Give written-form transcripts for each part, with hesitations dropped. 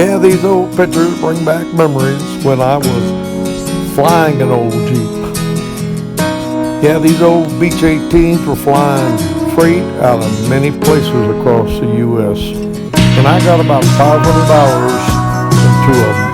Yeah, these old pictures bring back memories when I was flying an old Jeep. Yeah, these old Beech 18s were flying freight out of many places across the U.S. And I got about $500 in two of them.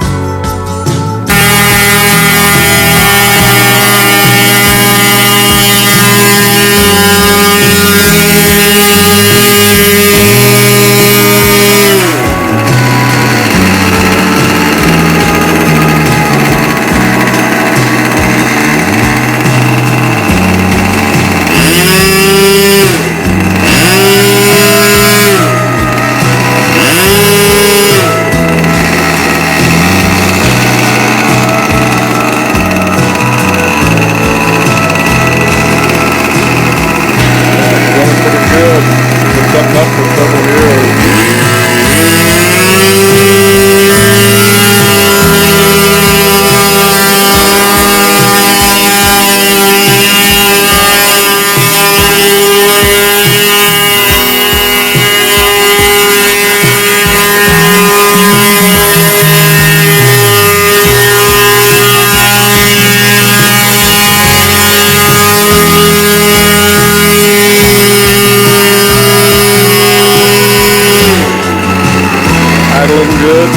Idling good.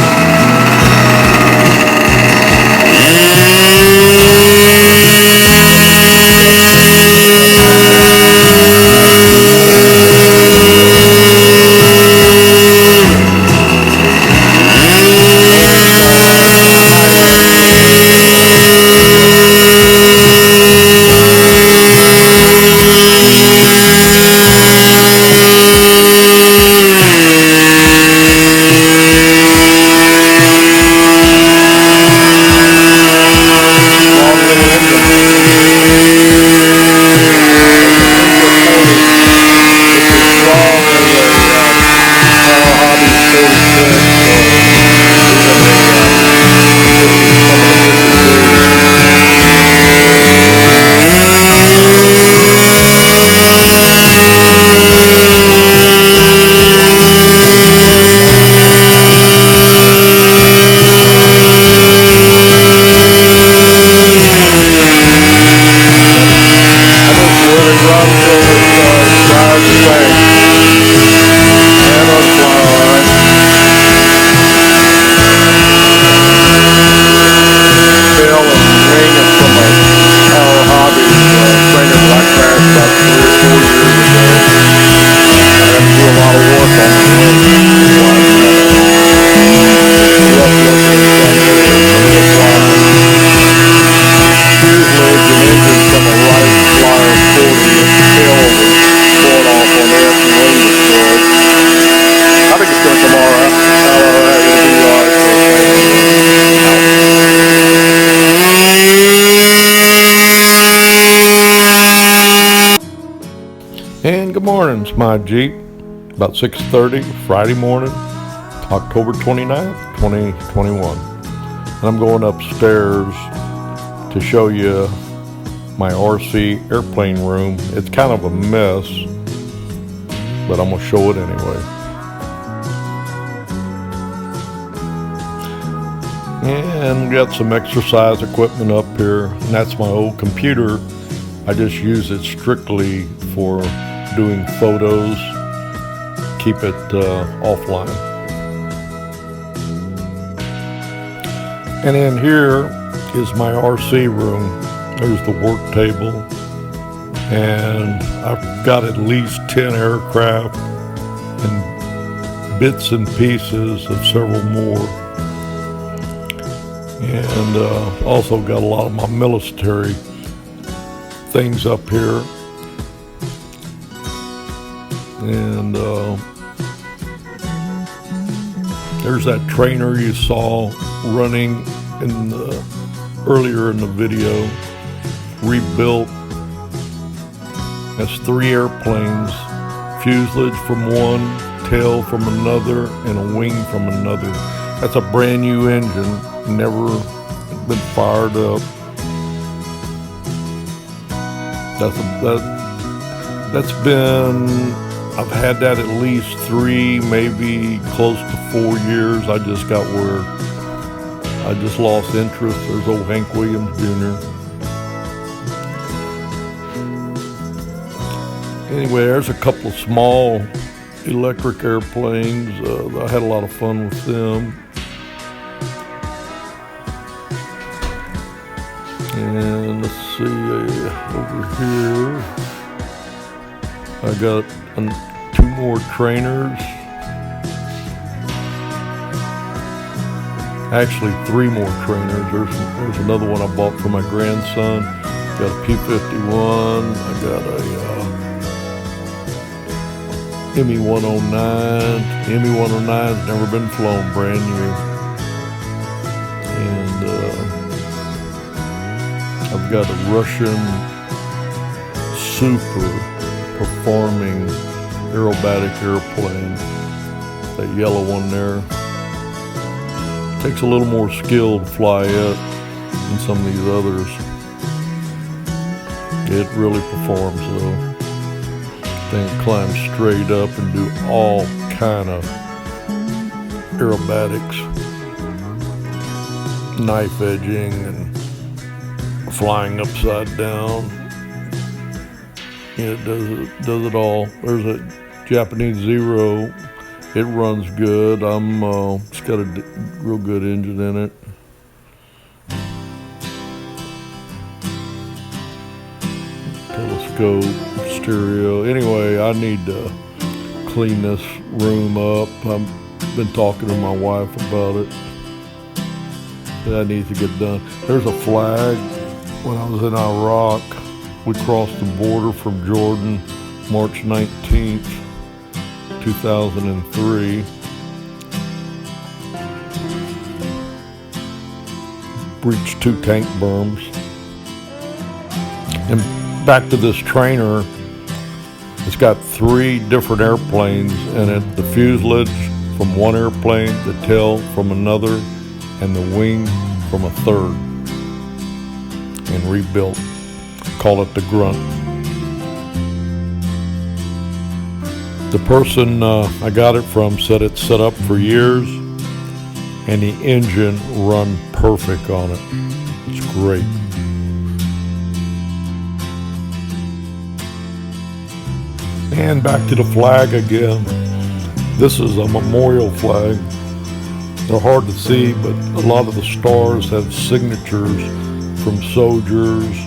And good morning, it's my Jeep, about 6:30 Friday morning, October 29th, 2021. And I'm going upstairs to show you my RC airplane room. It's kind of a mess, but I'm going to show it anyway. And we got some exercise equipment up here, and that's my old computer. I just use it strictly for doing photos, keep it offline. And in here is my RC room. There's the work table, and I've got at least 10 aircraft and bits and pieces of several more. And also got a lot of my military things up here. And there's that trainer you saw running earlier in the video, rebuilt. That's 3 airplanes, fuselage from one, tail from another, and a wing from another. That's a brand new engine, never been fired up. That's been I've had that at least 3, maybe close to 4 years. I just got where I just lost interest. There's old Hank Williams Jr. Anyway, there's a couple of small electric airplanes. I had a lot of fun with them. And let's see, over here, I got 2 more trainers. Actually, 3 more trainers. There's another one I bought for my grandson. Got a P-51. I got a ME-109. ME-109's never been flown, brand new. And I've got a Russian super performing aerobatic airplane. That yellow one there. Takes a little more skill to fly it than some of these others. It really performs though. Thing climbs straight up and do all kind of aerobatics, knife edging and flying upside down. It does it all. There's a Japanese Zero. It runs good. It's got a real good engine in it. Telescope, stereo. Anyway, I need to clean this room up. I've been talking to my wife about it. That needs to get done. There's a flag. When I was in Iraq, we crossed the border from Jordan March 19th, 2003. Breached 2 tank berms. And back to this trainer, it's got 3 different airplanes in it. The fuselage from one airplane, the tail from another, and the wing from a third. And rebuilt. Call it the Grunt. The person I got it from said it's set up for years and the engine run perfect on it. It's great. And back to the flag again. This is a memorial flag. They're hard to see, but a lot of the stars have signatures from soldiers,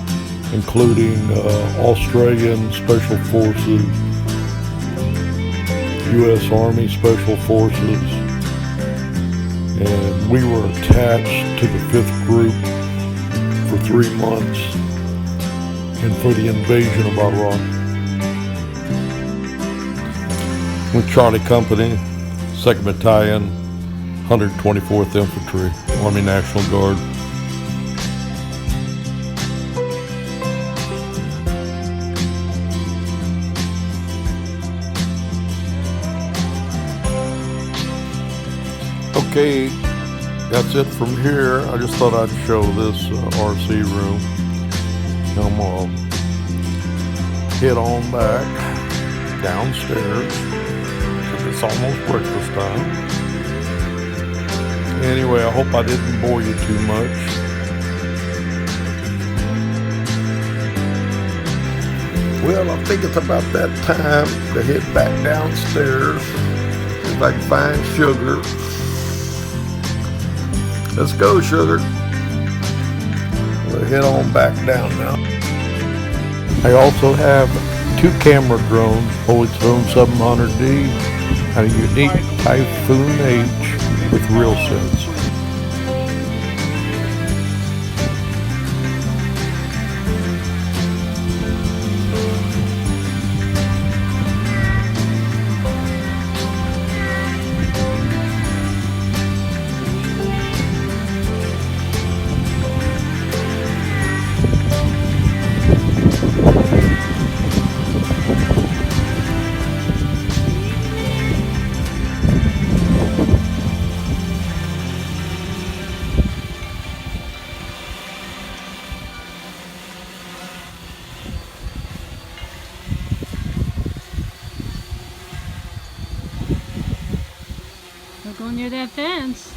including Australian Special Forces, U.S. Army Special Forces, and we were attached to the 5th Group for 3 months and for the invasion of Iraq. With Charlie Company, 2nd Battalion, 124th Infantry, Army National Guard. Okay, that's it from here. I just thought I'd show this RC room. I'm gonna head on back downstairs. It's almost breakfast time. Anyway, I hope I didn't bore you too much. Well, I think it's about that time to head back downstairs. If I can find Sugar. Let's go, Sugar. We'll head on back down now. I also have 2 camera drones, Polytone 700D and a unique Typhoon H with reel sets. Go near that fence.